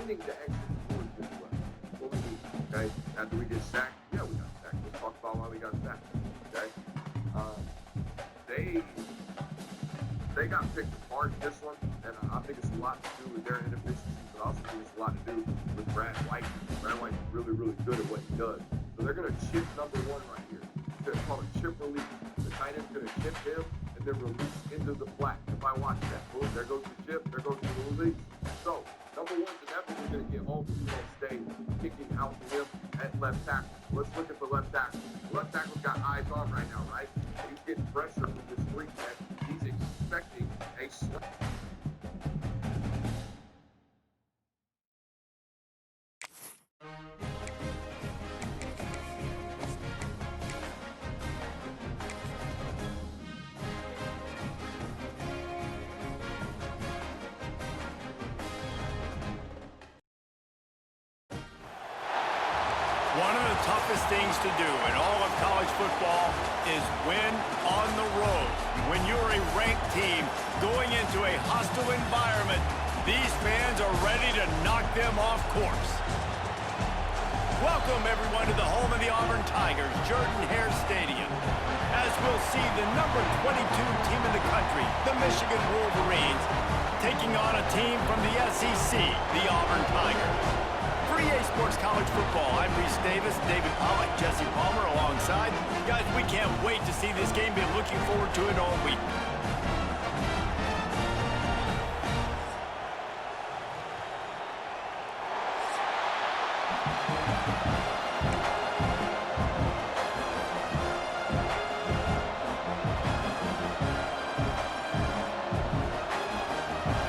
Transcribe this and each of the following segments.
beginning to execute this way. What we need, okay? After we get sacked, yeah, we got sacked. Let's talk about why we got sacked, okay? They got picked apart in this one, and I think it's a lot to do with their inefficiencies, but I also think it's a lot to do with Brad White. Brad White's really, really good at what he does. So they're going to chip number one right here. It's called a chip release. The tight end's going to chip him and then release into the flat. If I watch that, boom, there goes the chip, there goes the release. So, number one's inevitably going to get home. He's going to stay kicking out to him at left tackle. Let's look at the left tackle. The left tackle's got eyes on right now, right? He's getting pressure from this three man. He's expecting a slap. One of the toughest things to do in all of college football is win on the road. When you're a ranked team going into a hostile environment, these fans are ready to knock them off course. Welcome, everyone, to the home of the Auburn Tigers, Jordan-Hare Stadium. As we'll see the number 22 team in the country, the Michigan Wolverines, taking on a team from the SEC, the Auburn Tigers. For EA Sports College Football, I'm Reese Davis, David Pollack, Jesse Palmer alongside. Guys, we can't wait to see this game. Been looking forward to it all week.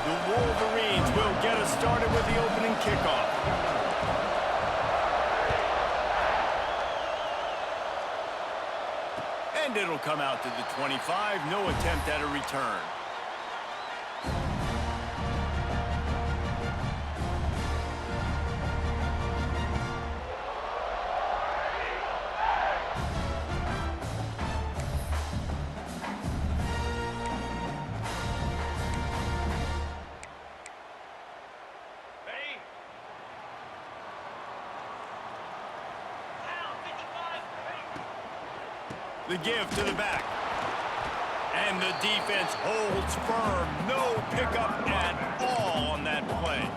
The Wolverines will get us started with the opening kickoff. And it'll come out to the 25. No attempt at a return. The give to the back. And the defense holds firm. No pickup at all on that play.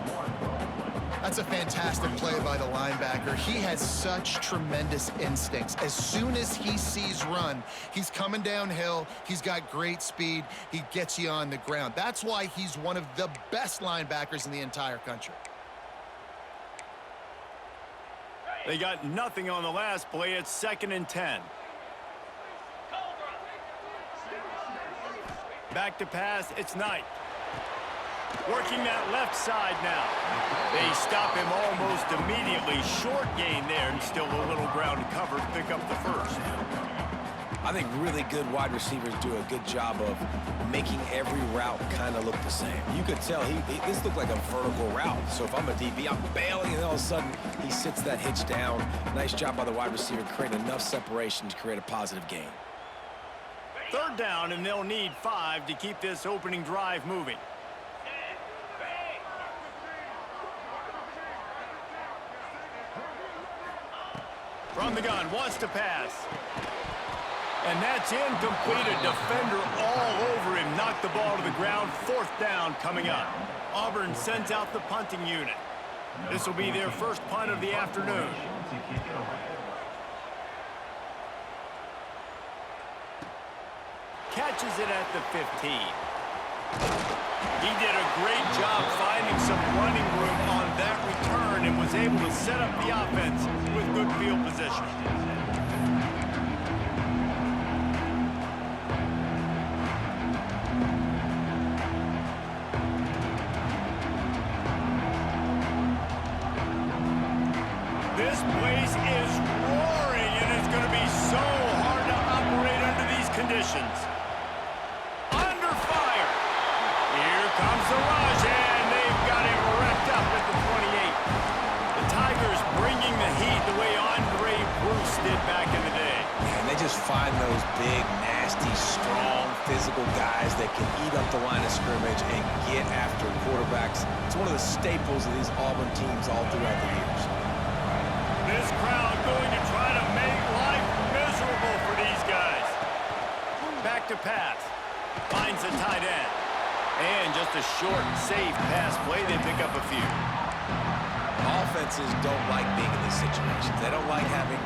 That's a fantastic play by the linebacker. He has such tremendous instincts. As soon as he sees run, he's coming downhill. He's got great speed. He gets you on the ground. That's why he's one of the best linebackers in the entire country. They got nothing on the last play. It's 2nd and 10. Back to pass, it's Knight. Working that left side now. They stop him almost immediately. Short gain there, and still a little ground to cover to pick up the first. I think really good wide receivers do a good job of making every route kind of look the same. You could tell this looked like a vertical route. So if I'm a DB, I'm bailing, and all of a sudden he sits that hitch down. Nice job by the wide receiver, creating enough separation to create a positive gain. 3rd down, and they'll need 5 to keep this opening drive moving. From the gun, wants to pass. And that's incomplete. A defender all over him. Knocked the ball to the ground. 4th down coming up. Auburn sends out the punting unit. This will be their first punt of the afternoon. Catches it at the 15. He did a great job finding some running room on that return and was able to set up the offense with good field position. This place is roaring, and it's going to be so hard to operate under these conditions. Under fire. Here comes the rush, and they've got him wrecked up at the 28. The Tigers bringing the heat the way Andre Bruce did back in the day. Man, they just find those big, nasty, strong, physical guys that can eat up the line of scrimmage and get after quarterbacks. It's one of the staples of these Auburn teams all throughout the years. This crowd going to try to make life miserable for these guys. Back to pass. Finds the tight end. And just a short, safe pass play. They pick up a few. Offenses don't like being in these situations. They don't like having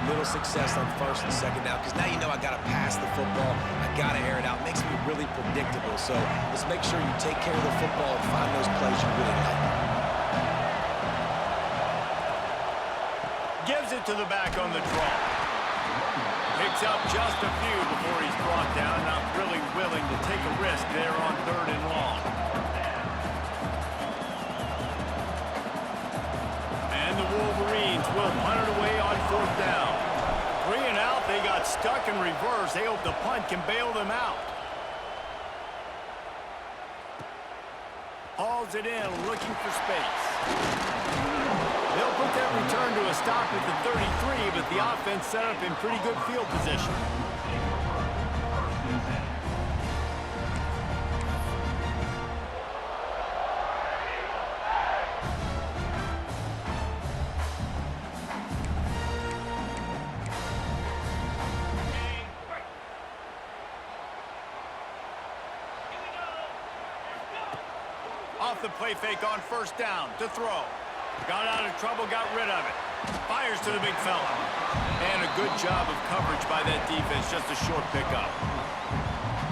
little success on first and second down because now you know I got to pass the football. I got to air it out. It makes me really predictable. So let's make sure you take care of the football and find those plays you really like. Gives it to the back on the draw. Picks up just a few before he's brought down. Not really willing to take a risk there on 3rd and long. And the Wolverines will punt it away on 4th down. 3 and out. They got stuck in reverse. They hope the punt can bail them out. Hauls it in, looking for space. They'll put that return to a stop at the 33, but the offense set up in pretty good field position. Off the play fake on 1st down to throw. Got out of trouble, got rid of it. Fires to the big fella. And a good job of coverage by that defense, just a short pickup.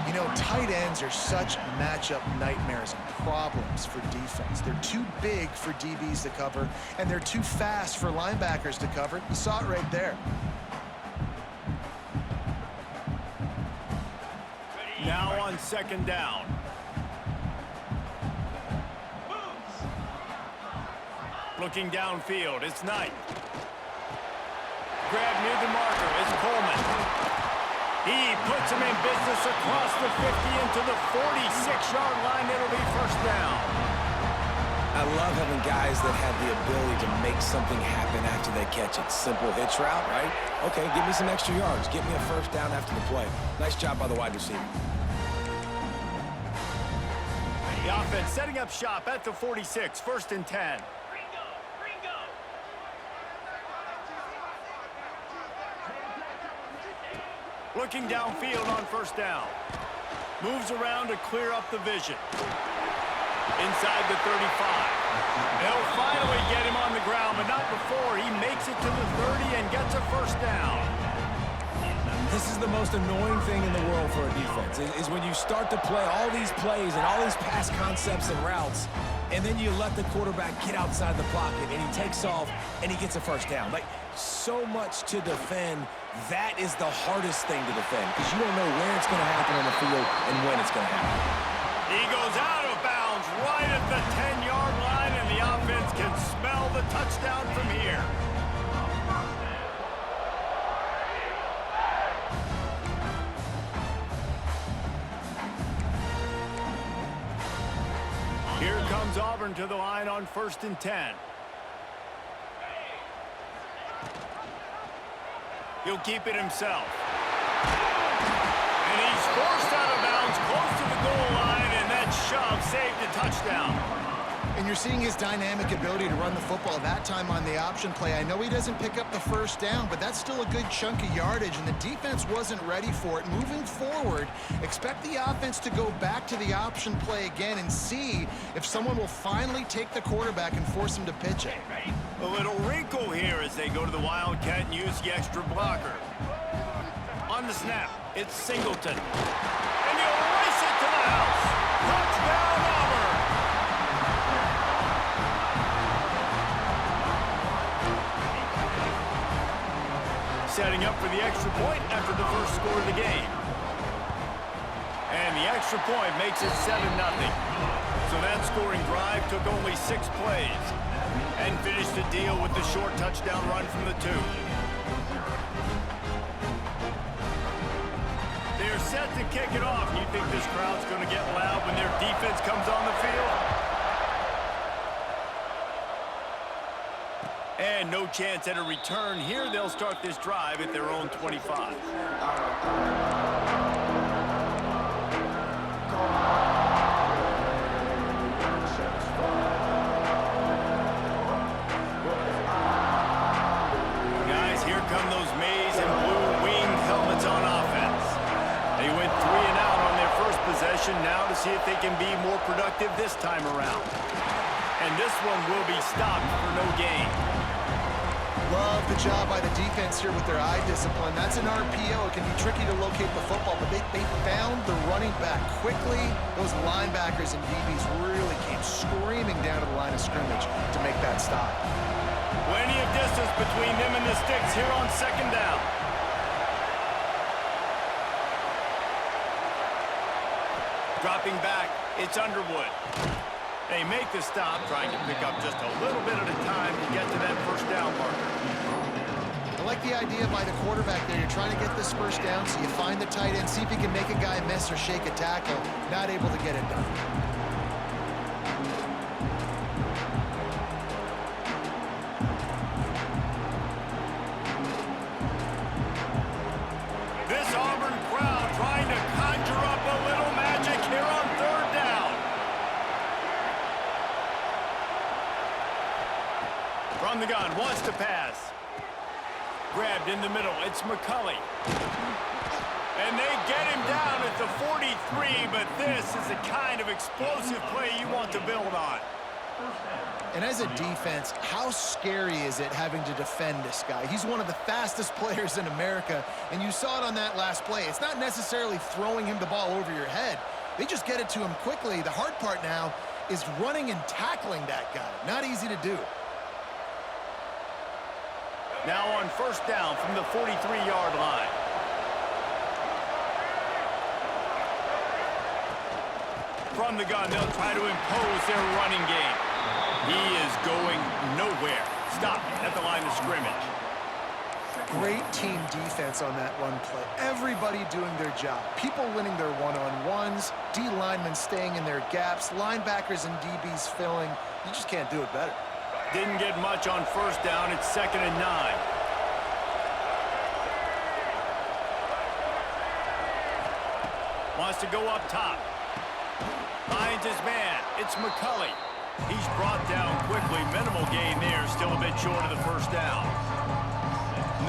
You know, tight ends are such matchup nightmares and problems for defense. They're too big for DBs to cover, and they're too fast for linebackers to cover. You saw it right there. Now on 2nd down. Looking downfield, it's Knight. Grab near the marker, it's Coleman. He puts him in business across the 50 into the 46-yard line. It'll be 1st down. I love having guys that have the ability to make something happen after they catch it. Simple hitch route, right? Okay, give me some extra yards. Get me a 1st down after the play. Nice job by the wide receiver. The offense setting up shop at the 46, 1st and 10. Looking downfield on 1st down. Moves around to clear up the vision. Inside the 35. They'll finally get him on the ground, but not before he makes it to the 30 and gets a 1st down. This is the most annoying thing in the world for a defense, is when you start to play all these plays and all these pass concepts and routes, and then you let the quarterback get outside the pocket, and he takes off, and he gets a 1st down. Like, so much to defend. That is the hardest thing to defend because you don't know where it's going to happen on the field and when it's going to happen. He goes out of bounds right at the 10-yard line, and the offense can smell the touchdown from here. Here comes Auburn to the line on 1st and 10. He'll keep it himself. And he's forced out of bounds close to the goal line, and that shove saved a touchdown. And you're seeing his dynamic ability to run the football that time on the option play. I know he doesn't pick up the 1st down, but that's still a good chunk of yardage, and the defense wasn't ready for it. Moving forward, expect the offense to go back to the option play again and see if someone will finally take the quarterback and force him to pitch it. A little wrinkle here as they go to the Wildcat and use the extra blocker. On the snap, it's Singleton. And he'll race it to the house. Touchdown, Auburn! Setting up for the extra point after the first score of the game. And the extra point makes it 7-0. So that scoring drive took only 6 plays and finished the deal with the short touchdown run from the 2. They're set to kick it off. You think this crowd's going to get loud when their defense comes on the field? And no chance at a return here. They'll start this drive at their own 25. this time around. And this one will be stopped for no gain. Love the job by the defense here with their eye discipline. That's an RPO. It can be tricky to locate the football, but they found the running back quickly. Those linebackers and DBs really came screaming down to the line of scrimmage to make that stop. Plenty of distance between them and the sticks here on second down. Dropping back, it's Underwood. They make the stop, trying to pick up just a little bit at a time to get to that first down marker. I like the idea by the quarterback there. You're trying to get this first down, so you find the tight end, see if he can make a guy miss or shake a tackle. Not able to get it done. This Auburn crowd trying to conjure up a little magic here on third down. From the gun, wants to pass. Grabbed in the middle, it's McCulley. And they get him down at the 43, but this is the kind of explosive play you want to build on. And as a defense, how scary is it having to defend this guy? He's one of the fastest players in America, and you saw it on that last play. It's not necessarily throwing him the ball over your head. They just get it to him quickly. The hard part now is running and tackling that guy. Not easy to do. Now on first down from the 43-yard line. From the gun, they'll try to impose their running game. He is going nowhere. Stop at the line of scrimmage. Great team defense on that run play. Everybody doing their job. People winning their one-on-ones, D linemen staying in their gaps, linebackers and DBs filling. You just can't do it better. Didn't get much on first down. It's 2nd and 9. Wants to go up top. Finds his man. It's McCulley. He's brought down quickly. Minimal gain there. Still a bit short of the first down.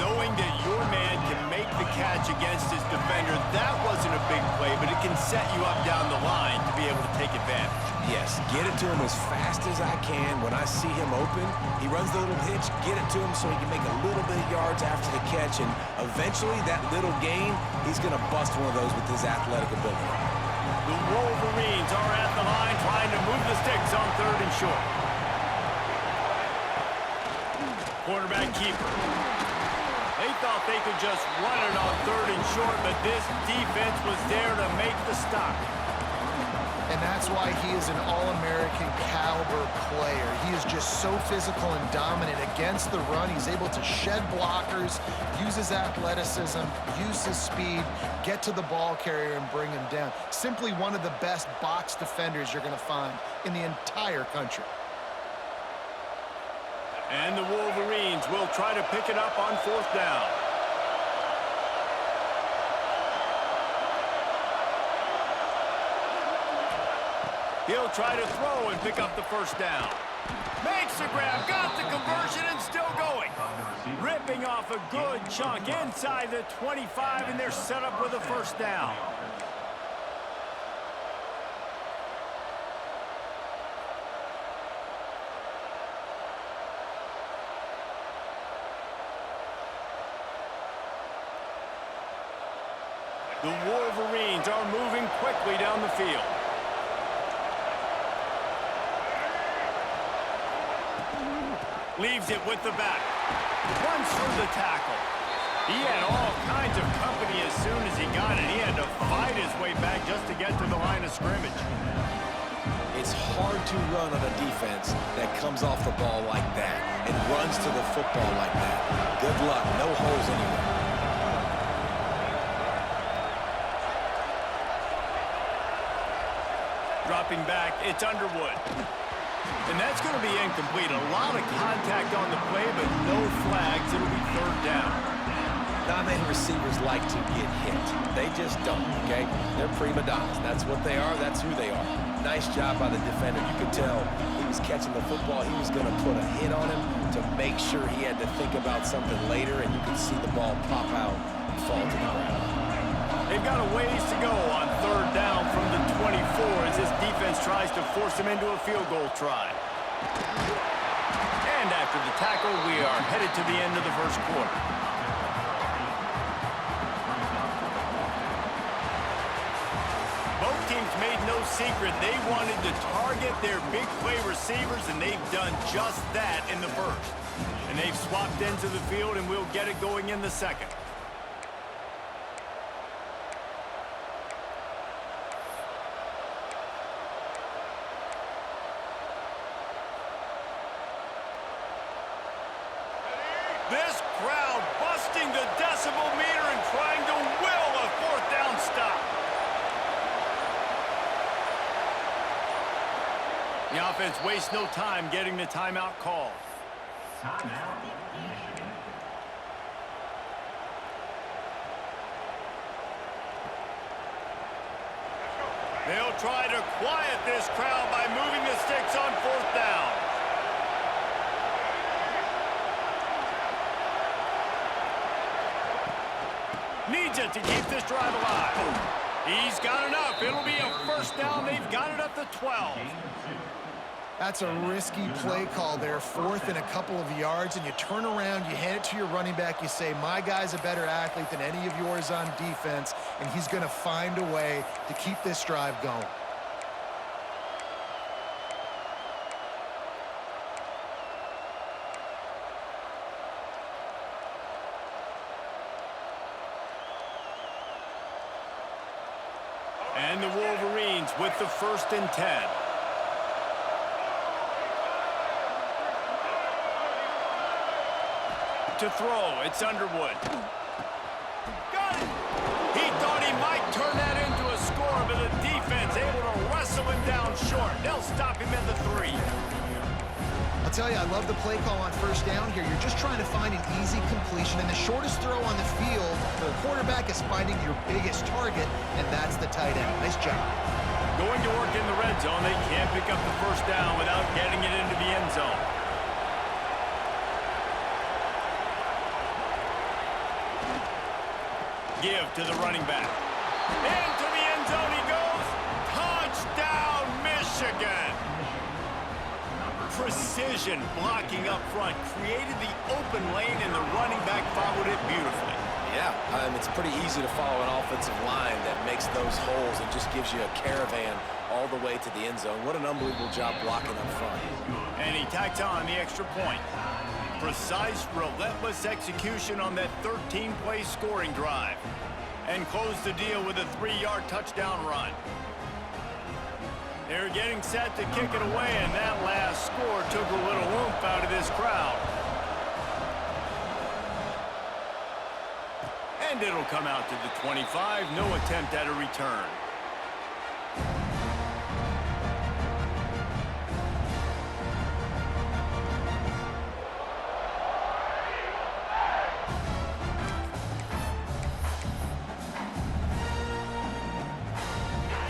Knowing that your man can make the catch against his defender, that wasn't a big play, but it can set you up down the line to be able to take advantage. Yes, get it to him as fast as I can. When I see him open, he runs the little hitch, get it to him so he can make a little bit of yards after the catch, and eventually that little gain, he's going to bust one of those with his athletic ability. The Wolverines are at the line trying to move the sticks on 3rd and short. Quarterback keeper. They thought they could just run it on 3rd and short, but this defense was there to make the stop. And that's why he is an All-American caliber player. He is just so physical and dominant against the run. He's able to shed blockers, use his athleticism, use his speed, get to the ball carrier and bring him down. Simply one of the best box defenders you're going to find in the entire country. And the Wolverines will try to pick it up on 4th down. He'll try to throw and pick up the first down. Makes the grab, got the conversion, and still going. Ripping off a good chunk inside the 25, and they're set up with a first down. The Wolverines are moving quickly down the field. Leaves it with the back. Runs through the tackle. He had all kinds of company as soon as he got it. He had to fight his way back just to get to the line of scrimmage. It's hard to run on a defense that comes off the ball like that and runs to the football like that. Good luck. No holes anywhere. Dropping back, it's Underwood. And that's going to be incomplete. A lot of contact on the play, but no flags. It'll be 3rd down. Not many receivers like to get hit. They just don't, okay? They're prima donnas. That's what they are. That's who they are. Nice job by the defender. You could tell he was catching the football. He was going to put a hit on him to make sure he had to think about something later, and you could see the ball pop out and fall to the ground. They've got a ways to go on third down from the 24 as this defense tries to force them into a field goal try. And after the tackle, we are headed to the end of the first quarter. Both teams made no secret they wanted to target their big play receivers, and they've done just that in the first. And they've swapped into the field, and we'll get it going in the second. This crowd busting the decibel meter and trying to will a fourth down stop. The offense wastes no time getting the timeout called. Timeout, Michigan. They'll try to quiet this crowd by moving the sticks on fourth down. Needs it to keep this drive alive. He's got enough. It'll be a first down. They've got it up to 12. That's a risky play call there, 4th and a couple of yards, and you turn around, you hand it to your running back, you say, my guy's a better athlete than any of yours on defense, and he's going to find a way to keep this drive going. And the Wolverines with the 1st and 10. To throw, it's Underwood. Got it! He thought he might turn that into a score, but the defense able to wrestle him down short. They'll stop him at the 3. I'll tell you, I love the play call on first down here. You're just trying to find an easy completion, and the shortest throw on the field for a quarterback is finding your biggest target, and that's the tight end. Nice job. Going to work in the red zone, they can't pick up the first down without getting it into the end zone. Give to the running back. Into the end zone he goes. Touchdown, Michigan. Precision blocking up front created the open lane, and the running back followed it beautifully. Yeah, it's pretty easy to follow an offensive line that makes those holes and just gives you a caravan all the way to the end zone. What an unbelievable job blocking up front. And he tacks on the extra point. Precise, relentless execution on that 13-play scoring drive. And close the deal with a 3-yard touchdown run. They're getting set to kick it away, and that last score took a little oomph out of this crowd. And it'll come out to the 25. No attempt at a return.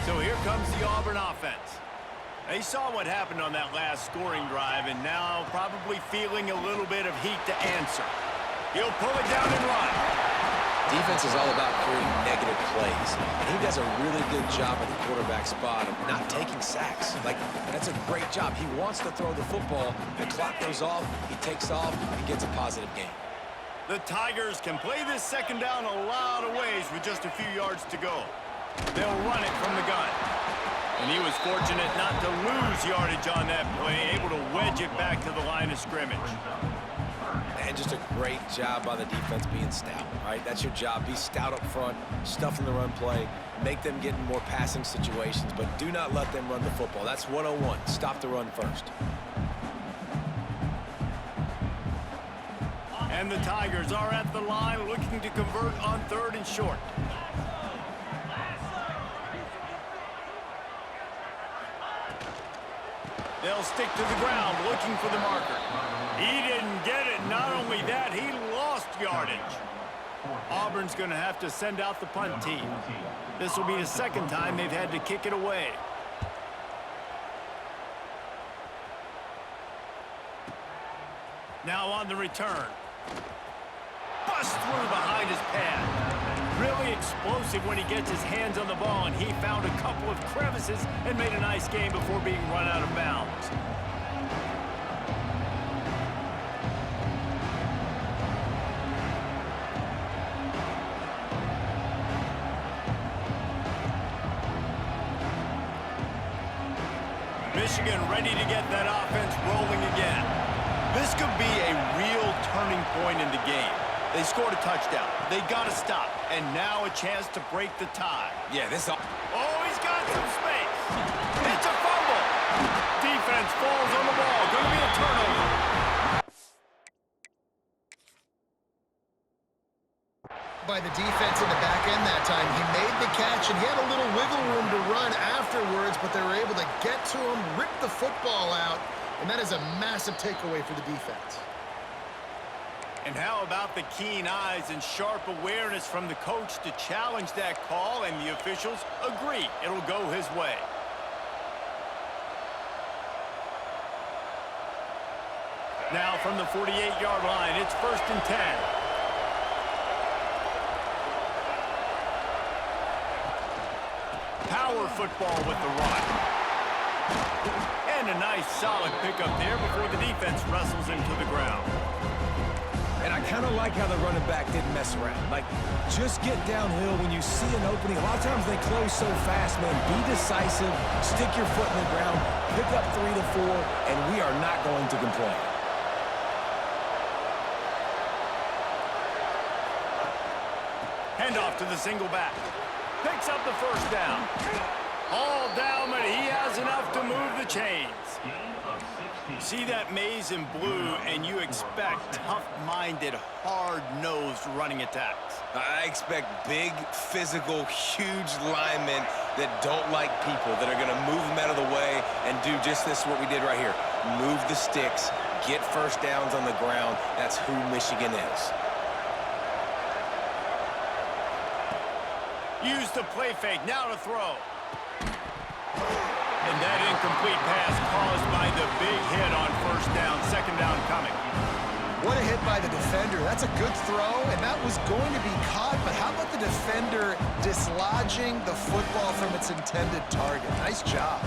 So here comes the Auburn offense. They saw what happened on that last scoring drive, and now probably feeling a little bit of heat to answer. He'll pull it down and run. Defense is all about creating negative plays, and he does a really good job at the quarterback spot of not taking sacks. Like, that's a great job. He wants to throw the football. The clock goes off, he takes off, and gets a positive gain. The Tigers can play this second down a lot of ways with just a few yards to go. They'll run it from the gun. And he was fortunate not to lose yardage on that play, able to wedge it back to the line of scrimmage. And just a great job by the defense being stout, right? That's your job. Be stout up front, stuff in the run play, make them get in more passing situations, but do not let them run the football. That's 101. Stop the run first. And the Tigers are at the line looking to convert on 3rd and short. They'll stick to the ground looking for the marker. He didn't get it. Not only that, he lost yardage. Auburn's going to have to send out the punt team. This will be the second time they've had to kick it away. Now on the return. Bust through behind his pad. really explosive when he gets his hands on the ball, and he found a couple of crevices and made a nice game before being run out of bounds. Michigan ready to get that offense rolling again. This could be a real turning point in the game. They scored a touchdown. They got to stop. And now a chance to break the tie. Yeah, this... Oh, he's got some space. It's a fumble. Defense falls on the ball. Going to be a turnover. By the defense in the back end that time. He made the catch, and he had a little wiggle room to run afterwards, but they were able to get to him, rip the football out, and that is a massive takeaway for the defense. And how about the keen eyes and sharp awareness from the coach to challenge that call, and the officials agree it'll go his way. Now from the 48-yard line, it's 1st and 10. Power football with the run. And a nice solid pickup there before the defense wrestles him to the ground. And I kind of like how the running back didn't mess around. Like, just get downhill when you see an opening. A lot of times they close so fast, man. Be decisive, stick your foot in the ground, pick up 3 to 4, and we are not going to complain. Handoff to the single back. Picks up the 1st down. All down, but he has enough to move the chains. See that maze in blue, and you expect tough-minded, hard-nosed running attacks. I expect big, physical, huge linemen that don't like people, that are going to move them out of the way and do just this, what we did right here. Move the sticks, get 1st downs on the ground. That's who Michigan is. Use the play fake, now to throw. And that incomplete pass caused by the big hit on 1st down, 2nd down coming. What a hit by the defender. That's a good throw, and that was going to be caught, but how about the defender dislodging the football from its intended target? Nice job.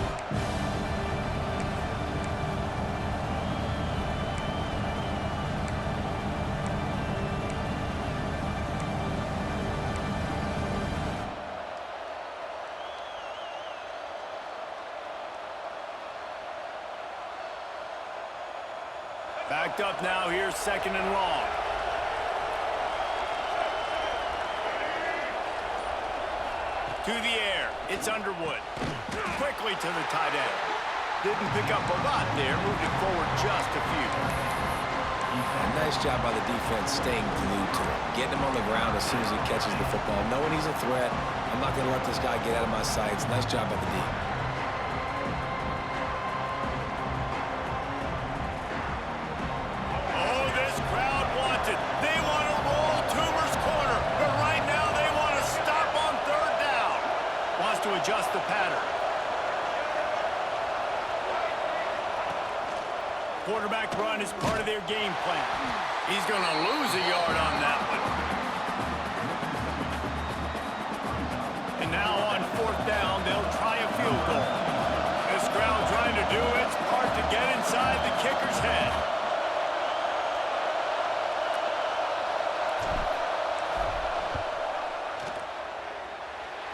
Backed up now, here's 2nd and long. To the air, it's Underwood. Quickly to the tight end. Didn't pick up a lot there, moved it forward just a few. Nice job by the defense staying glued to him. Getting him on the ground as soon as he catches the football. Knowing he's a threat, I'm not going to let this guy get out of my sights. Nice job by the D. Adjust the pattern. Quarterback run is part of their game plan. He's going to lose a yard on that one. And now on 4th down, they'll try a field goal. This crowd trying to do its part to get inside the kicker's head.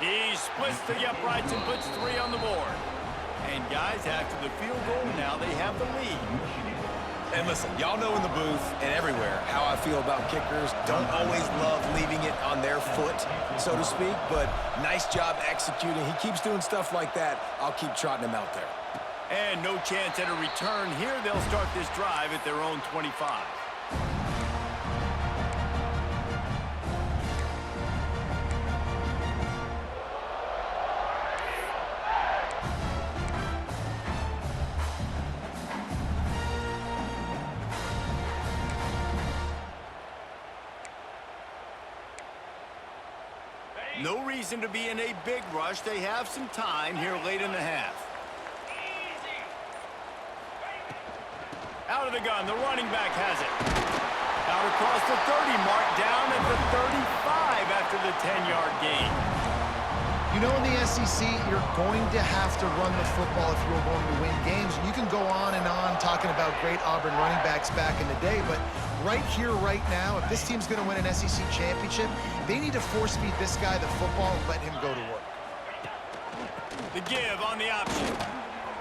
He splits the uprights and puts 3 on the board. And guys, after the field goal, now they have the lead. And listen, y'all know in the booth and everywhere how I feel about kickers. Don't always love leaving it on their foot, so to speak, but nice job executing. He keeps doing stuff like that. I'll keep trotting him out there. And no chance at a return here. They'll start this drive at their own 25. No reason to be in a big rush. They have some time here late in the half. Out of the gun, the running back has it. Out across the 30 mark, down at the 35 after the 10-yard gain. You know, in the SEC, you're going to have to run the football if you're going to win games. You can go on and on talking about great Auburn running backs back in the day, but right here, right now, if this team's going to win an SEC championship, they need to force-feed this guy the football and let him go to work. The give on the option.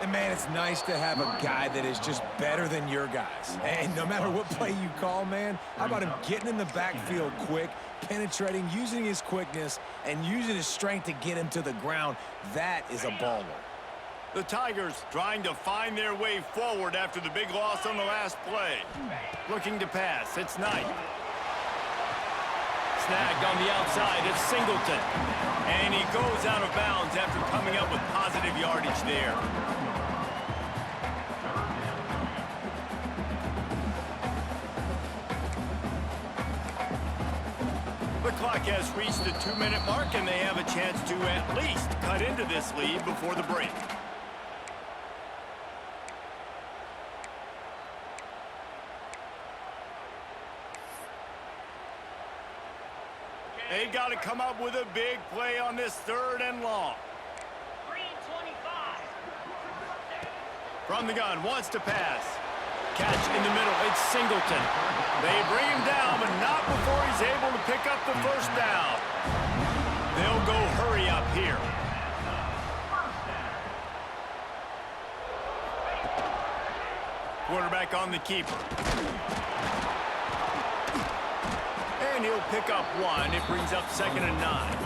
And, man, it's nice to have a guy that is just better than your guys. And no matter what play you call, man, how about him getting in the backfield quick, penetrating, using his quickness, and using his strength to get him to the ground? That is a baller. The Tigers trying to find their way forward after the big loss on the last play. Looking to pass. It's Knight. Snagged on the outside. It's Singleton. And he goes out of bounds after coming up with positive yardage there. The clock has reached the 2-minute mark, and they have a chance to at least cut into this lead before the break. They've got to come up with a big play on this 3rd and long. From the gun, wants to pass. Catch in the middle, it's Singleton. They bring him down, but not before he's able to pick up the first down. They'll go hurry up here. Quarterback on the keeper. And he'll pick up 1. It brings up 2nd and 9.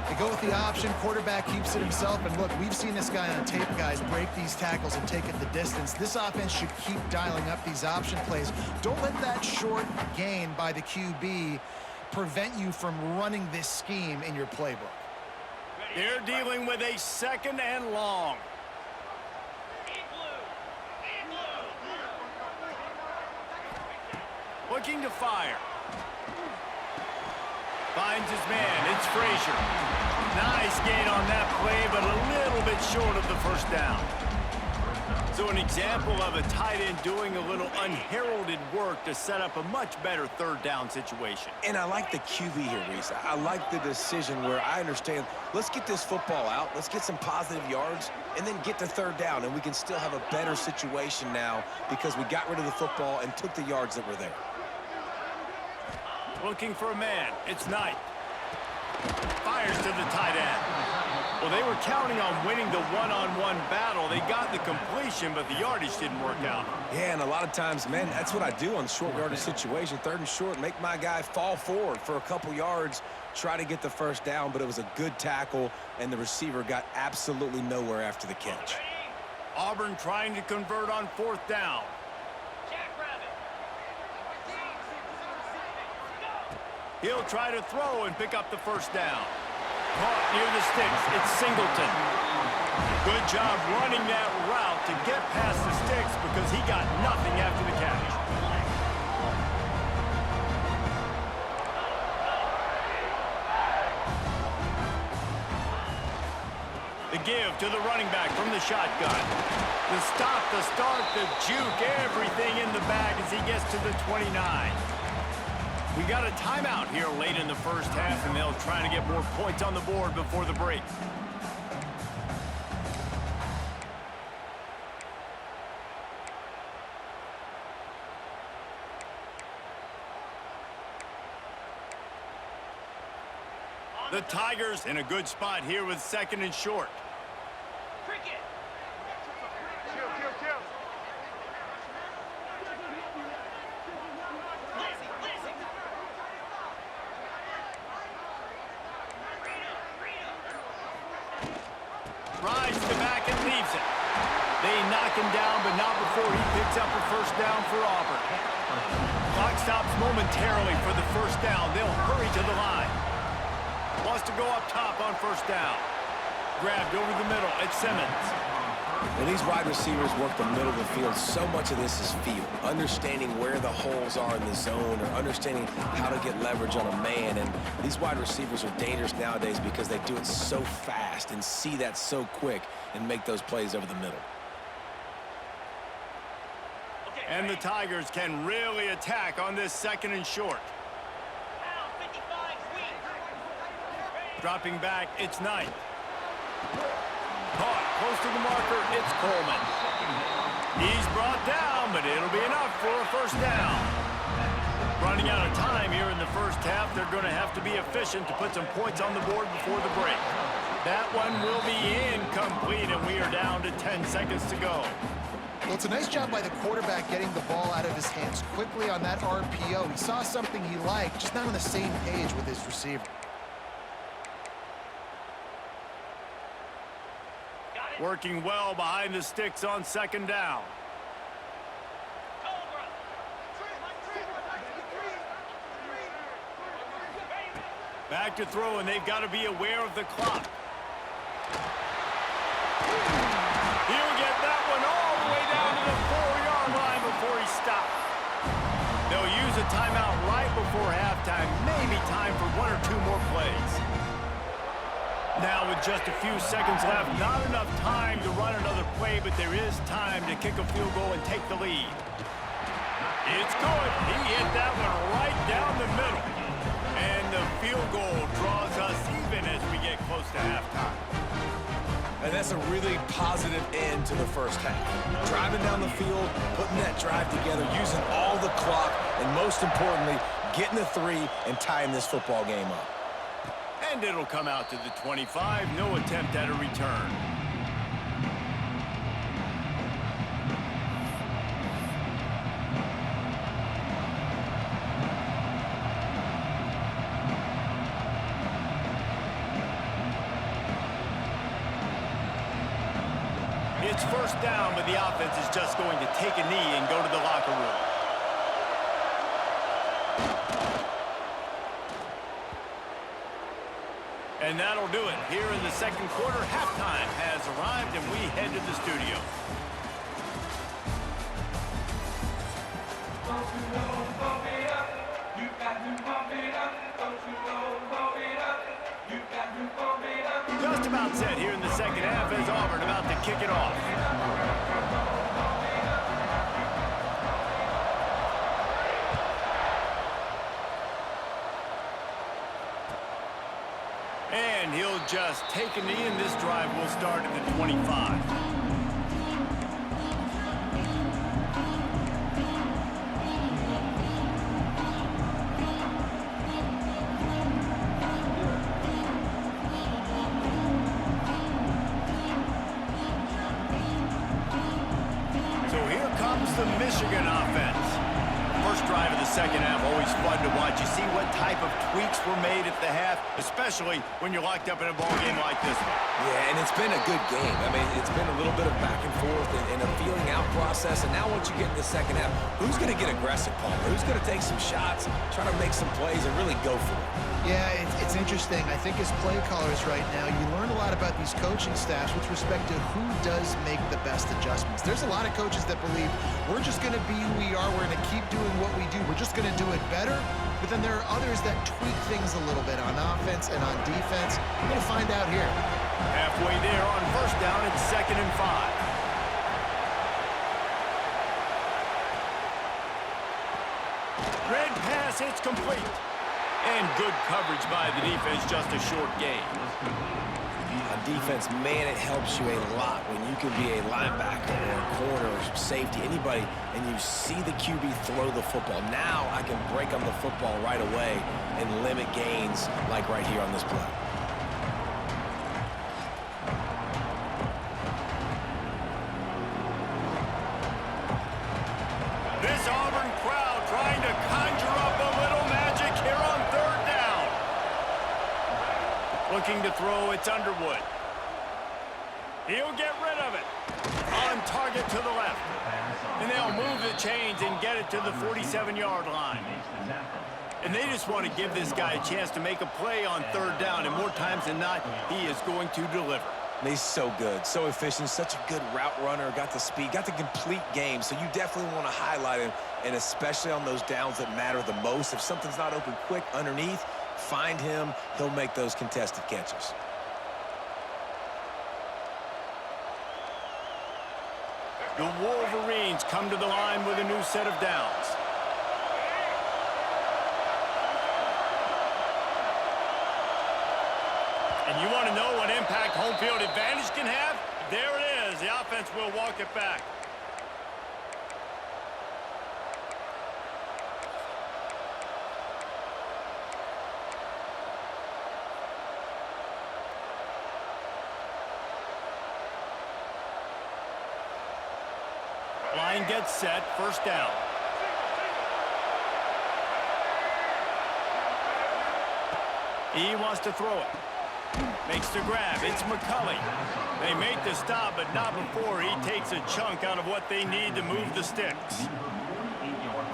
They go with the option. Quarterback keeps it himself. And look, we've seen this guy on tape, guys, break these tackles and take it the distance. This offense should keep dialing up these option plays. Don't let that short gain by the QB prevent you from running this scheme in your playbook. They're dealing with a 2nd and long. Looking to fire. Finds his man. It's Frazier. Nice gain on that play, but a little bit short of the first down. So an example of a tight end doing a little unheralded work to set up a much better 3rd down situation. And I like the QB here, Reese. I like the decision where I understand, let's get this football out, let's get some positive yards, and then get to 3rd down, and we can still have a better situation now because we got rid of the football and took the yards that were there. Looking for a man. It's Knight. Fires to the tight end. Well, they were counting on winning the one-on-one battle. They got the completion, but the yardage didn't work out. Yeah, and a lot of times, man, that's what I do on short yardage situation. 3rd and short, make my guy fall forward for a couple yards, try to get the first down, but it was a good tackle, and the receiver got absolutely nowhere after the catch. Auburn trying to convert on 4th down. He'll try to throw and pick up the first down. Caught near the sticks. It's Singleton. Good job running that route to get past the sticks because he got nothing after the catch. The give to the running back from the shotgun. The stop, the start, the juke, everything in the bag as he gets to the 29. We got a timeout here late in the first half, and they'll try to get more points on the board before the break. The Tigers in a good spot here with 2nd and short. Rides to back and leaves it. They knock him down, but not before he picks up a first down for Auburn. Clock stops momentarily for the first down. They'll hurry to the line. Wants to go up top on 1st down. Grabbed over the middle. It's Simmons. When these wide receivers work the middle of the field, so much of this is feel. Understanding where the holes are in the zone or understanding how to get leverage on a man. And these wide receivers are dangerous nowadays because they do it so fast and see that so quick and make those plays over the middle. Okay. And the Tigers can really attack on this 2nd and short. Dropping back, it's Knight. Caught close to the marker, it's Coleman. He's brought down, but it'll be enough for a first down. Running out of time here in the first half, they're going to have to be efficient to put some points on the board before the break. That one will be incomplete, and we are down to 10 seconds to go. Well, it's a nice job by the quarterback getting the ball out of his hands quickly on that RPO. He saw something he liked, just not on the same page with his receiver. Working well behind the sticks on 2nd down. Back to throw, and they've got to be aware of the clock. He'll get that one all the way down to the 4-yard line before he stops. They'll use a timeout right before halftime. Maybe time for 1 or 2 more plays. Now with just a few seconds left, not enough time to run another play, but there is time to kick a field goal and take the lead. It's good. He hit that one right down the middle. And the field goal draws us even as we get close to halftime. And that's a really positive end to the first half. Driving down the field, putting that drive together, using all the clock, and most importantly, getting the 3 and tying this football game up. And it'll come out to the 25. No attempt at a return. It's first down, but the offense is just going to take a knee and go to the locker room. And that'll do it. Here in the 2nd quarter, halftime has arrived, and we head to the studio. Just about set here in the 2nd half as Auburn about to kick it off. And he'll just take a knee, and this drive will start at the 25. So here comes the Michigan offense. First drive of the 2nd half, always fun to watch. You see what type of tweaks were made at the half, especially when you're locked up in a ball game like this one. Yeah, and it's been a good game. I mean, it's been a little bit of back and forth and a feeling out process. And now once you get in the 2nd half, who's going to get aggressive, Paul? Who's going to take some shots, try to make some plays, and really go for it? Yeah, it's interesting. I think as play callers right now, you learn a lot about these coaching staffs with respect to who does make the best adjustments. There's a lot of coaches that believe we're just going to be who we are. We're going to keep doing what we do. We're just going to do it better. But then there are others that tweak things a little bit on offense and on defense. We're going to find out here. Halfway there on first down, it's 2nd and 5. Red pass, it's complete. And good coverage by the defense, just a short gain. On defense, man, it helps you a lot when you can be a linebacker or a corner or safety, anybody, and you see the QB throw the football. Now I can break on the football right away and limit gains like right here on this play. This Auburn crowd trying to conjure up a little magic here on 3rd down. Looking to throw, it's Underwood. He'll get rid of it. On target to the left. And they'll move the chains and get it to the 47-yard line. And they just want to give this guy a chance to make a play on 3rd down, and more times than not, he is going to deliver. He's so good, so efficient, such a good route runner, got the speed, got the complete game, so you definitely want to highlight him, and especially on those downs that matter the most. If something's not open quick underneath, find him, he'll make those contested catches. The Wolverines come to the line with a new set of downs. And you want to know what impact home field advantage can have? There it is. The offense will walk it back. Line gets set, first down. He wants to throw it. Makes the grab. It's McCulley. They make the stop, but not before he takes a chunk out of what they need to move the sticks.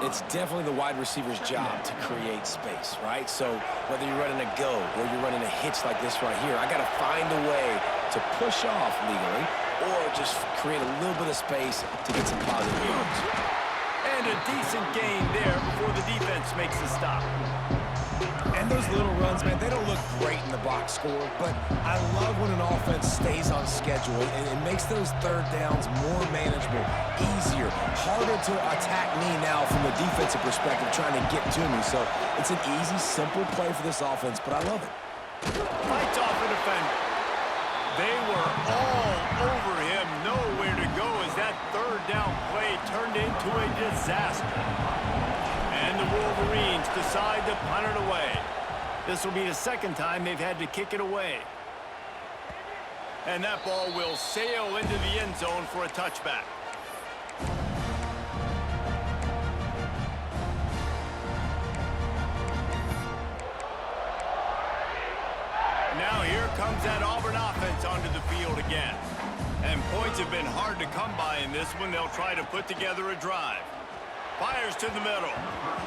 It's definitely the wide receiver's job to create space, right? So whether you're running a go or you're running a hitch like this right here, I got to find a way to push off legally or just create a little bit of space to get some positive yards. And a decent gain there before the defense makes the stop. And those little runs, man, they don't look great in the box score, but I love when an offense stays on schedule and it makes those third downs more manageable, easier, harder to attack me now from a defensive perspective trying to get to me. So it's an easy, simple play for this offense, but I love it. Fights off a defender. They were all over him, nowhere to go as that third down play turned into a disaster. And the Wolverines decide to punt it away. This will be the second time they've had to kick it away. And that ball will sail into the end zone for a touchback. Now here comes that Auburn offense onto the field again. And points have been hard to come by in this one. They'll try to put together a drive. Fires to the middle.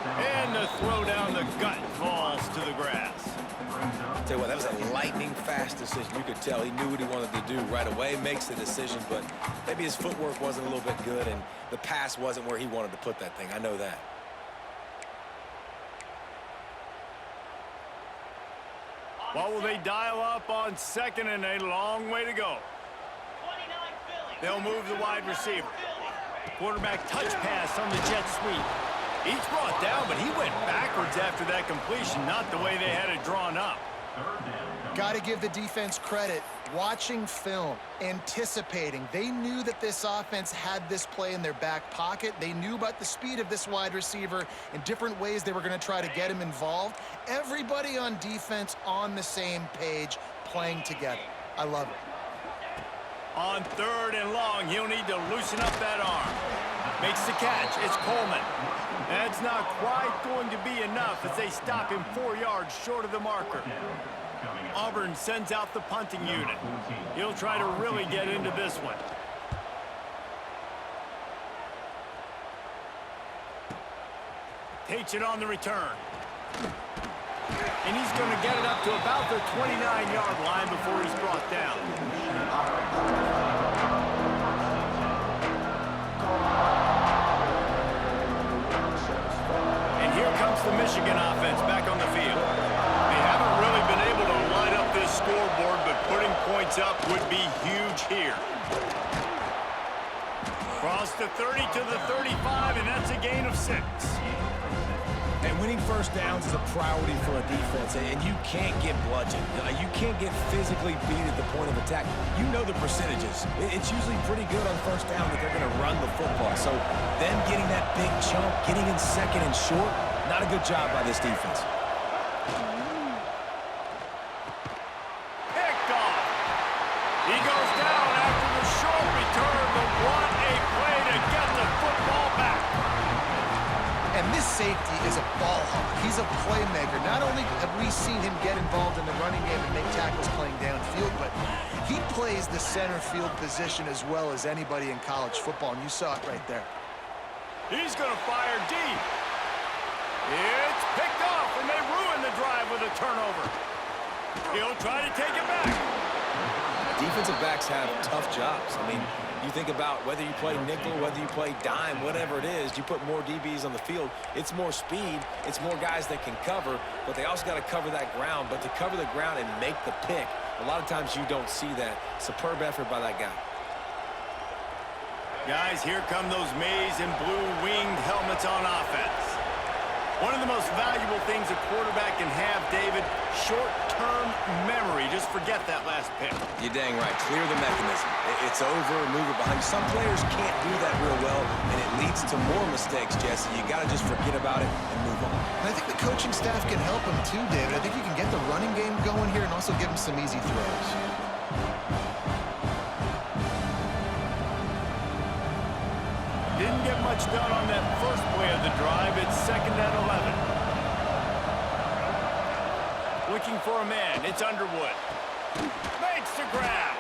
And the throw down the gut falls to the grass. Tell you what, that was a lightning-fast decision. You could tell he knew what he wanted to do right away, makes the decision, but maybe his footwork wasn't a little bit good, and the pass wasn't where he wanted to put that thing. I know that. What will they dial up on second and a long way to go? They'll move the wide receiver. Quarterback touch pass on the jet sweep. He's brought down, but he went backwards after that completion, not the way they had it drawn up. Got to give the defense credit. Watching film, anticipating. They knew that this offense had this play in their back pocket. They knew about the speed of this wide receiver and different ways they were going to try to get him involved. Everybody on defense on the same page, playing together. I love it. On third and long, he'll need to loosen up that arm. Makes the catch. It's Coleman. That's not quite going to be enough as they stop him 4 yards short of the marker. Auburn sends out the punting unit. He'll try to really get into this one. Takes it on the return. And he's going to get it up to about the 29-yard line before he's brought down. And here comes the Michigan offense back on the field. They haven't really been able to line up this scoreboard, but putting points up would be huge here. Cross the 30 to the 35, and that's a gain of 6. And winning first downs is a priority for a defense, and you can't get bludgeoned. You can't get physically beat at the point of attack. You know the percentages. It's usually pretty good on first down that they're going to run the football. So them getting that big chunk, getting in second and short, not a good job by this defense. Picked off. He goes down after the short return, but what a play to get the football back. And this safety is a ball hawk. He's a playmaker. Not only have we seen him get involved in the running game and make tackles playing downfield, but he plays the center field position as well as anybody in college football, and you saw it right there. He's going to fire deep. It's picked off, and they ruin the drive with a turnover. He'll try to take it back. Defensive backs have tough jobs. I mean, you think about whether you play nickel, whether you play dime, whatever it is, you put more DBs on the field. It's more speed. It's more guys that can cover, but they also got to cover that ground. But to cover the ground and make the pick, a lot of times you don't see that. Superb effort by that guy. Guys, here come those maize and blue winged helmets on offense. One of the most valuable things a quarterback can have, David, short-term memory. Just forget that last pick. You're dang right. Clear the mechanism. It's over, move it behind. Some players can't do that real well, and it leads to more mistakes, Jesse. You got to just forget about it and move on. And I think the coaching staff can help him too, David. I think you can get the running game going here and also give him some easy throws. Didn't get much done on that first play of the drive. It's 2nd and 11. Looking for a man. It's Underwood. Makes the grab.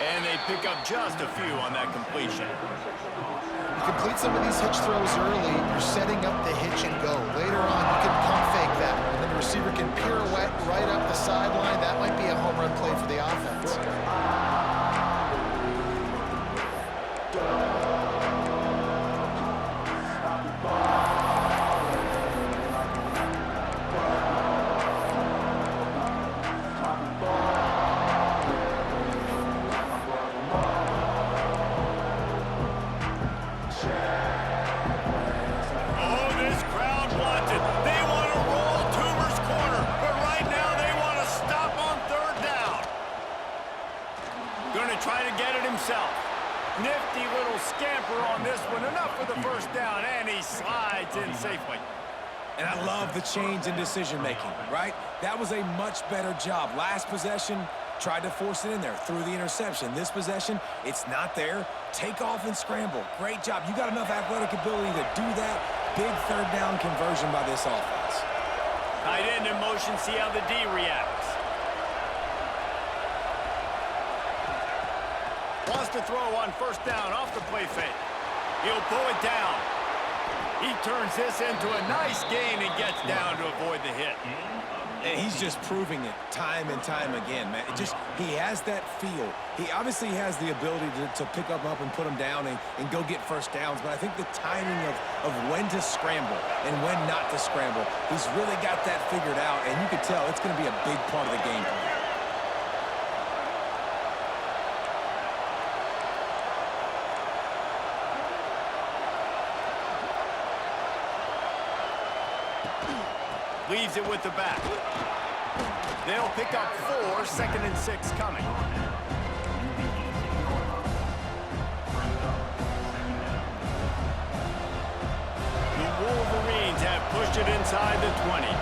And they pick up just a few on that completion. You complete some of these hitch throws early, you're setting up the hitch and go. Later on, you can pump fake that, and then the receiver can pirouette right up the sideline. That might be a home run play for the offense. Nifty little scamper on this one. Enough for the first down, and he slides in safely. And I love the change in decision-making, right? That was a much better job. Last possession, tried to force it in there through the interception. This possession, it's not there. Take off and scramble. Great job. You got enough athletic ability to do that. Big third down conversion by this offense. Tight end in motion, see how the D reacts. Wants to throw on first down off the play fake. He'll pull it down. He turns this into a nice gain and gets down to avoid the hit. And he's just proving it time and time again, man. He has that feel. He obviously has the ability to pick them up and put them down and go get first downs, but I think the timing of when to scramble and when not to scramble, he's really got that figured out, and you can tell it's going to be a big part of the game plan. Leaves it with the back. They'll pick up 4, 2nd and 6 coming. The Wolverines have pushed it inside the 20.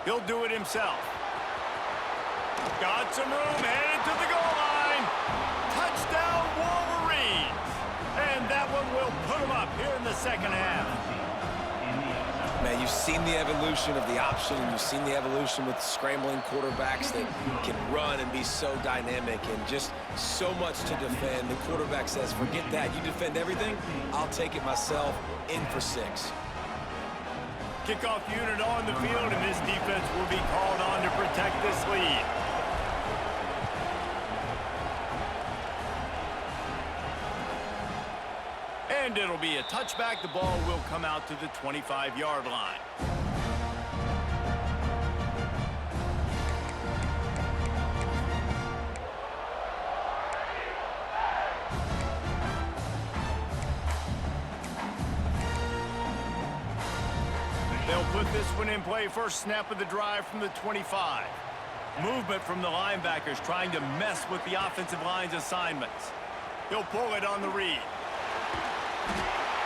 He'll do it himself. Got some room, headed to the goal line. Touchdown, Wolverines. And that one will put them up here in the second half. Man, you've seen the evolution of the option, and you've seen the evolution with scrambling quarterbacks that can run and be so dynamic and just so much to defend. The quarterback says, forget that. You defend everything, I'll take it myself. In for 6. Kickoff unit on the field, and this defense will be called on to protect this lead. And it'll be a touchback. The ball will come out to the 25-yard line. They'll put this one in play. First snap of the drive from the 25. Movement from the linebackers trying to mess with the offensive line's assignments. He'll pull it on the read.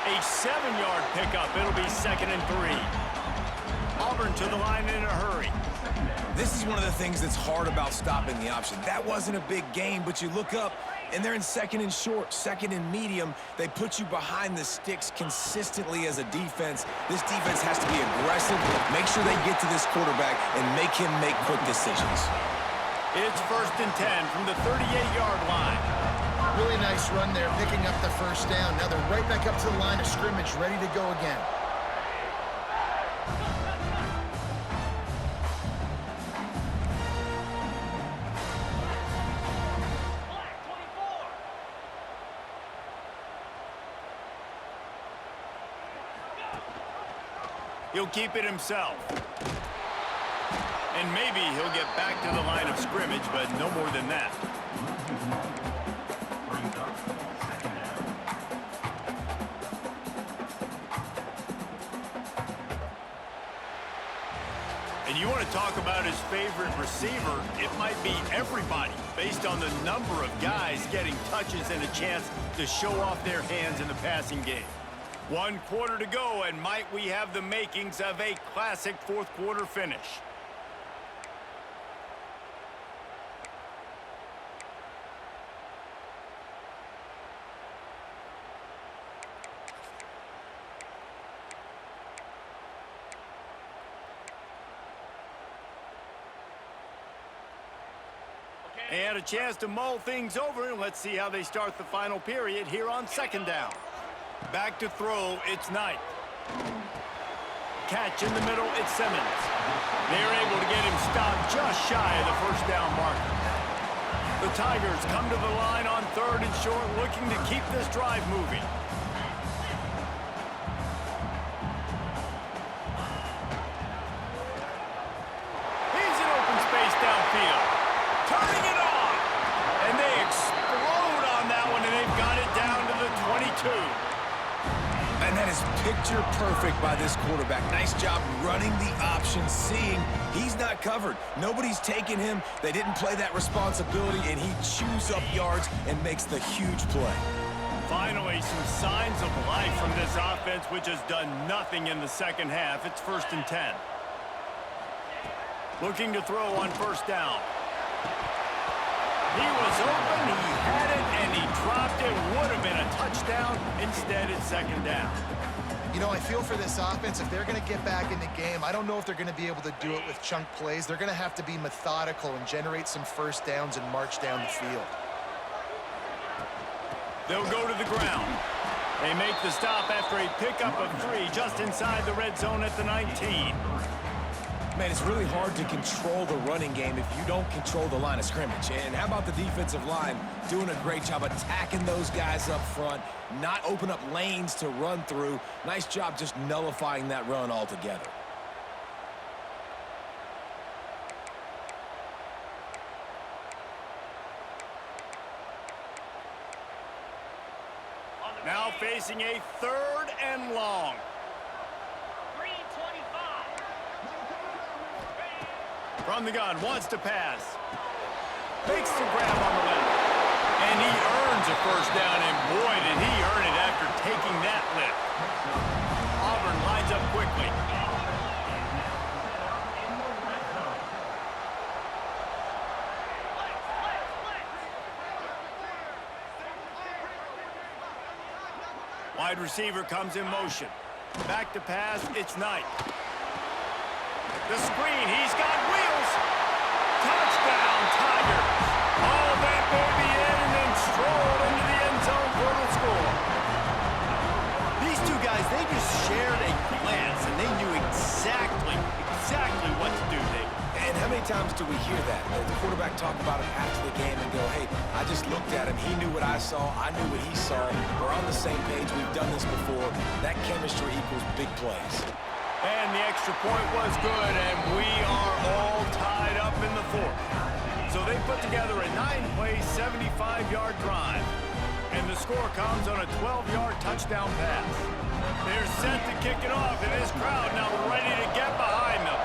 A 7-yard pickup. It'll be 2nd and 3. Auburn to the line in a hurry. This is one of the things that's hard about stopping the option. That wasn't a big gain, but you look up, and they're in 2nd and short, 2nd and medium. They put you behind the sticks consistently as a defense. This defense has to be aggressive, make sure they get to this quarterback, and make him make quick decisions. It's 1st and 10 from the 38-yard line. Really nice run there, picking up the first down. Now they're right back up to the line of scrimmage, ready to go again. He'll keep it himself. And maybe he'll get back to the line of scrimmage, but no more than that. Brings up second down. And you want to talk about his favorite receiver, it might be everybody, based on the number of guys getting touches and a chance to show off their hands in the passing game. 1 quarter to go, and might we have the makings of a classic fourth quarter finish. And a chance to mull things over. Let's see how they start the final period here on second down. Back to throw, it's Knight. Catch in the middle, it's Simmons. They're able to get him stopped just shy of the first down marker. The Tigers come to the line on 3rd and short, looking to keep this drive moving. Here's an open space downfield. Turning it on. And they explode on that one, and they've got it down to the 22. And that is picture perfect by this quarterback. Nice job running the option, seeing he's not covered. Nobody's taking him. They didn't play that responsibility, and he chews up yards and makes the huge play. Finally, some signs of life from this offense, which has done nothing in the second half. It's 1st and 10. Looking to throw on 1st down. He was open, he had it, and he dropped it. Would have been a touchdown. Instead, it's 2nd down. You know, I feel for this offense, if they're going to get back in the game, I don't know if they're going to be able to do it with chunk plays. They're going to have to be methodical and generate some first downs and march down the field. They'll go to the ground. They make the stop after a pickup of 3 just inside the red zone at the 19. Man, it's really hard to control the running game if you don't control the line of scrimmage. And how about the defensive line doing a great job attacking those guys up front, not open up lanes to run through. Nice job just nullifying that run altogether. Now facing a 3rd and long. From the gun, wants to pass. Makes the grab on the left. And he earns a first down, and boy, did he earn it after taking that lift. Auburn lines up quickly. Wide receiver comes in motion. Back to pass, it's Knight. The screen, he's got wheels. Touchdown, Tigers. All that baby in and then strolled into the end zone for the score. These two guys, they just shared a glance, and they knew exactly what to do. And how many times do we hear that? The quarterback talk about it after the game and go, hey, I just looked at him. He knew what I saw. I knew what he saw. We're on the same page. We've done this before. That chemistry equals big plays. And the extra point was good, and we are all tied up in the 4th. So they put together a 9-play, 75-yard drive. And the score comes on a 12-yard touchdown pass. They're set to kick it off, and this crowd now ready to get behind them.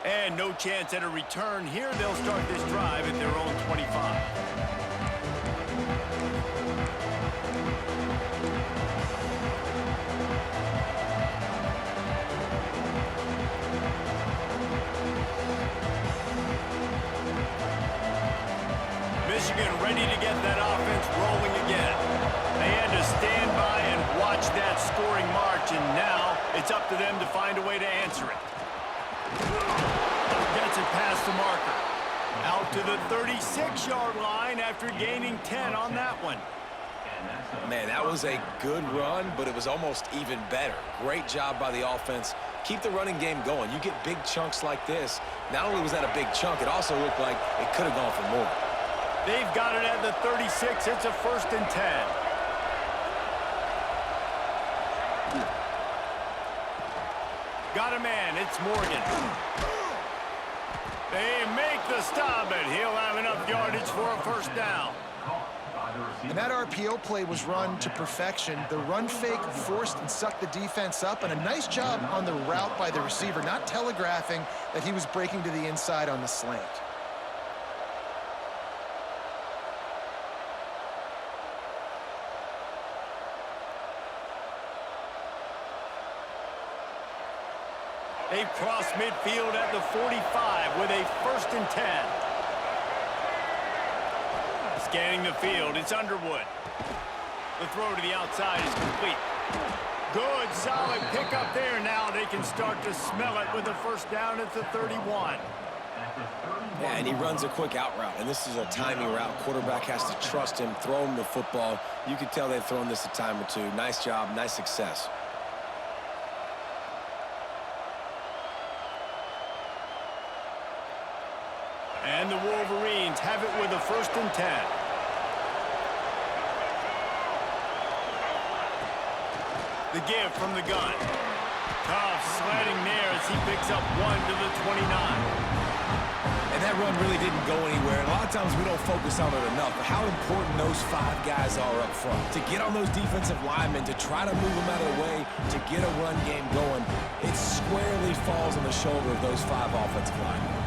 And no chance at a return here. They'll start this drive at their own 25. Michigan ready to get that offense rolling again. They had to stand by and watch that scoring march, and now it's up to them to find a way to answer it. Gets it past the marker. Out to the 36-yard line after gaining 10 on that one. Man, that was a good run, but it was almost even better. Great job by the offense. Keep the running game going. You get big chunks like this. Not only was that a big chunk, it also looked like it could have gone for more. They've got it at the 36. It's a 1st and 10. Got a man, it's Morgan. They make the stop, and he'll have enough yardage for a first down. And that RPO play was run to perfection. The run fake forced and sucked the defense up, and a nice job on the route by the receiver, not telegraphing that he was breaking to the inside on the slant. They've crossed midfield at the 45 with a 1st and 10. Scanning the field, it's Underwood. The throw to the outside is complete. Good, solid pickup there. Now they can start to smell it with a first down at the 31. Yeah, and he runs a quick out route, and this is a timing route. Quarterback has to trust him, throw him the football. You can tell they've thrown this a time or two. Nice job, nice success. And the Wolverines have it with a 1st and 10. The give from the gun. Tough sledding there as he picks up 1 to the 29. And that run really didn't go anywhere. And a lot of times we don't focus on it enough, but how important those 5 guys are up front. To get on those defensive linemen, to try to move them out of the way, to get a run game going, it squarely falls on the shoulder of those 5 offensive linemen.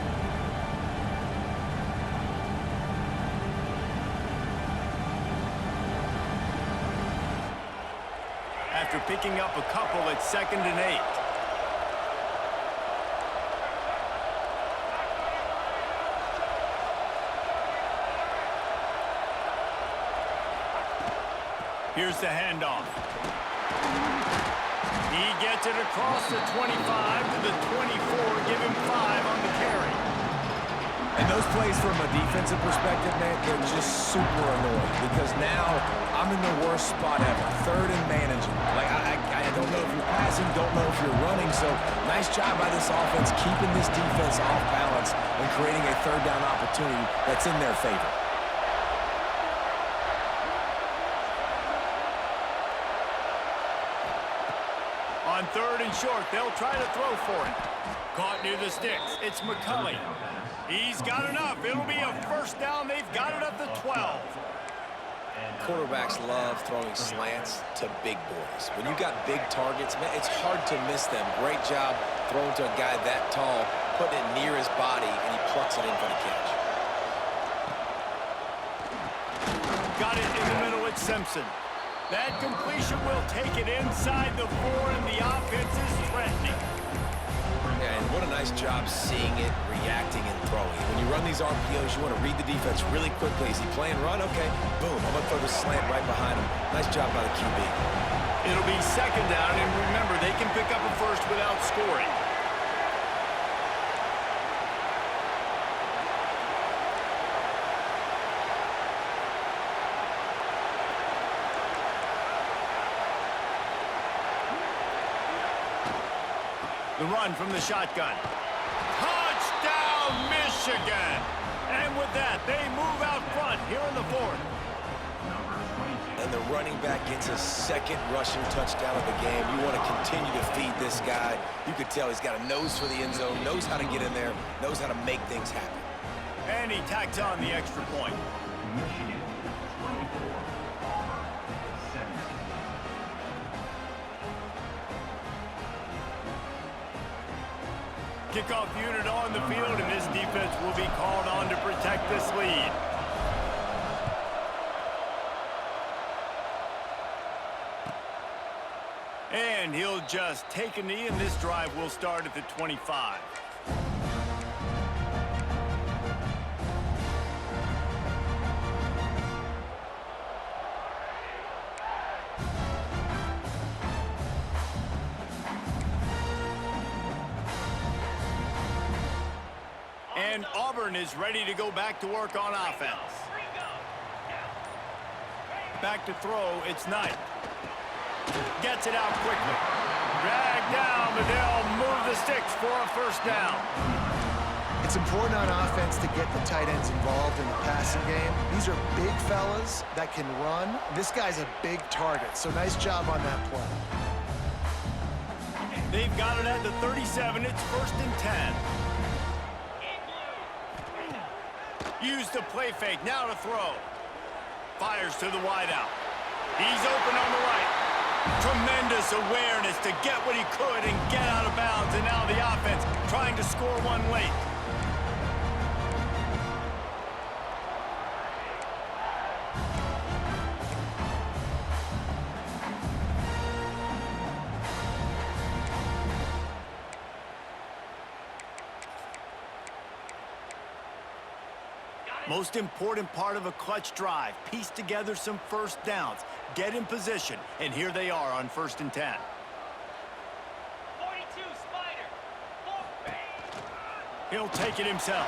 After picking up a couple at 2nd and 8. Here's the handoff. He gets it across the 25 to the 24. Give him 5 on the carry. And those plays from a defensive perspective, man, they're just super annoying because now I'm in the worst spot ever. 3rd and managing. Like, I don't know if you're passing, don't know if you're running. So nice job by this offense keeping this defense off balance and creating a 3rd down opportunity that's in their favor. On 3rd and short, they'll try to throw for it. Caught near the sticks. It's McCulley. He's got enough. It'll be a first down. They've got it at the 12. Quarterbacks love throwing slants to big boys. When you got big targets, man, it's hard to miss them. Great job throwing to a guy that tall, putting it near his body, and he plucks it in for the catch. Got it in the middle with Simpson. That completion will take it inside the 4, and the offense is threatening. Yeah, and what a nice job seeing it, reacting, and throwing. When you run these RPOs, you want to read the defense really quickly. Is he playing run? Okay, boom. I'm going to throw the slant right behind him. Nice job by the QB. It'll be 2nd down, and remember, they can pick up a first without scoring. The run from the shotgun. Touchdown, Michigan! And with that, they move out front here in the 4th. And the running back gets his 2nd rushing touchdown of the game. You want to continue to feed this guy. You could tell he's got a nose for the end zone, knows how to get in there, knows how to make things happen. And he tacks on the extra point. Michigan 24, Auburn 17. Kickoff unit on the field, and this defense will be called on to protect this lead. And he'll just take a knee, and this drive will start at the 25. And Auburn is ready to go back to work on offense. Back to throw, it's Knight. Gets it out quickly. Dragged down, but they'll move the sticks for a first down. It's important on offense to get the tight ends involved in the passing game. These are big fellas that can run. This guy's a big target, so nice job on that play. They've got it at the 37. It's 1st and 10. Use the play fake. Now to throw. Fires to the wideout. He's open on the right. Tremendous awareness to get what he could and get out of bounds. And now the offense trying to score one late. Most important part of a clutch drive. Piece together some first downs. Get in position. And here they are on 1st and 10. 42, Spider. He'll take it himself.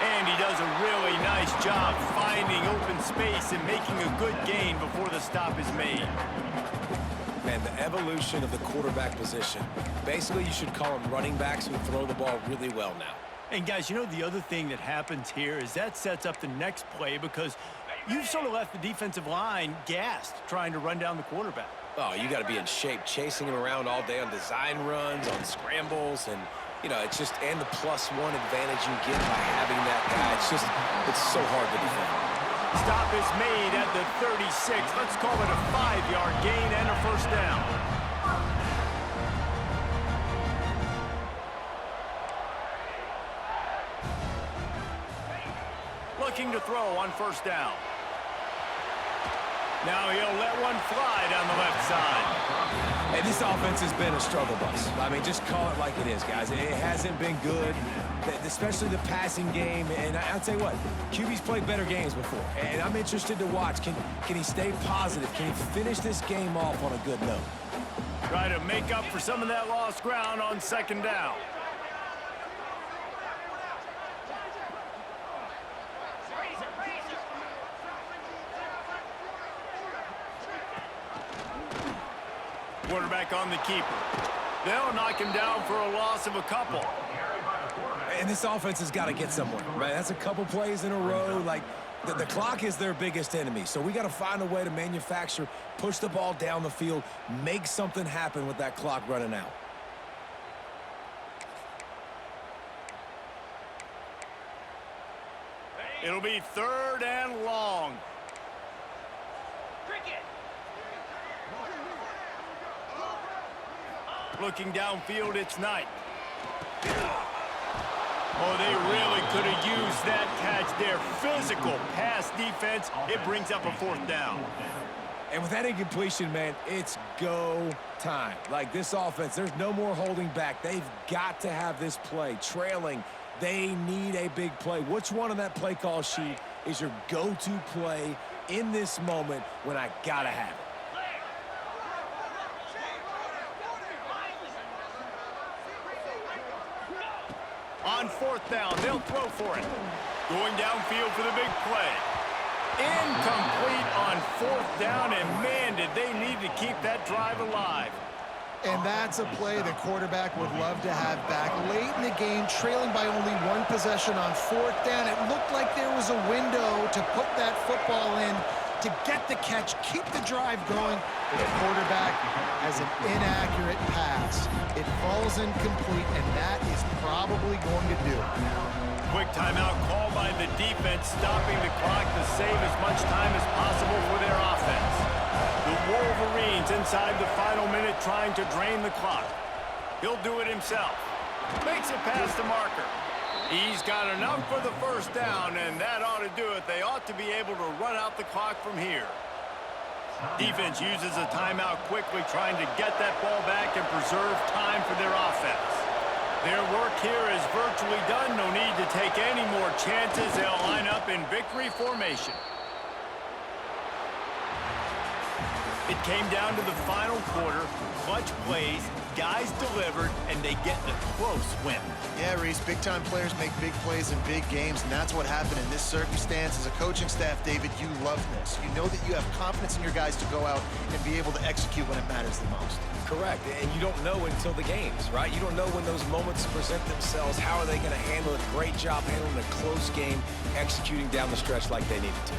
And he does a really nice job finding open space and making a good gain before the stop is made. Man, the evolution of the quarterback position. Basically, you should call them running backs who throw the ball really well now. And guys, you know the other thing that happens here is that sets up the next play because you've sort of left the defensive line gassed trying to run down the quarterback. Oh, you got to be in shape, chasing him around all day on design runs, on scrambles, and, you know, it's just, and the +1 advantage you get by having that guy. It's so hard to defend. Stop is made at the 36. Let's call it a 5-yard gain and a 1st down. Looking to throw on 1st down. Now he'll let one fly down the left side. And this offense has been a struggle bus. I mean, just call it like it is, guys. It hasn't been good, especially the passing game. And I'll tell you what, QB's played better games before. And I'm interested to watch. Can he stay positive? Can he finish this game off on a good note? Try to make up for some of that lost ground on 2nd down. Quarterback on the keeper. They'll knock him down for a loss of a couple. And this offense has got to get somewhere, right? That's a couple plays in a row. Like, the clock is their biggest enemy. So we got to find a way to manufacture, push the ball down the field, make something happen with that clock running out. It'll be 3rd and long. Looking downfield, it's Knight. Oh, they really could have used that catch there. Physical pass defense. It brings up a 4th down. And with that incompletion, man, it's go time. Like, this offense, there's no more holding back. They've got to have this play. Trailing, they need a big play. Which one on that play call sheet is your go-to play in this moment when I got to have it? On 4th down, they'll throw for it. Going downfield for the big play. Incomplete on 4th down, and man, did they need to keep that drive alive. And that's a play the quarterback would love to have back. Late in the game, trailing by only 1 possession on 4th down, it looked like there was a window to put that football in, to get the catch, keep the drive going, but the quarterback has an inaccurate pass. It falls incomplete, and that is probably going to do it. Quick timeout call by the defense, stopping the clock to save as much time as possible for their offense. The Wolverines inside the final minute trying to drain the clock. He'll do it himself. Makes it past the marker. He's got enough for the 1st down, and that ought to do it. They ought to be able to run out the clock from here. Defense uses a timeout quickly, trying to get that ball back and preserve time for their offense. Their work here is virtually done. No need to take any more chances. They'll line up in victory formation. It came down to the final quarter. Clutch plays, guys delivered, and they get the close win. Yeah, Reese, big-time players make big plays in big games, and that's what happened in this circumstance. As a coaching staff, David, you love this. You know that you have confidence in your guys to go out and be able to execute when it matters the most. Correct, and you don't know until the games, right? You don't know when those moments present themselves. How are they going to handle it? Great job handling a close game, executing down the stretch like they needed to.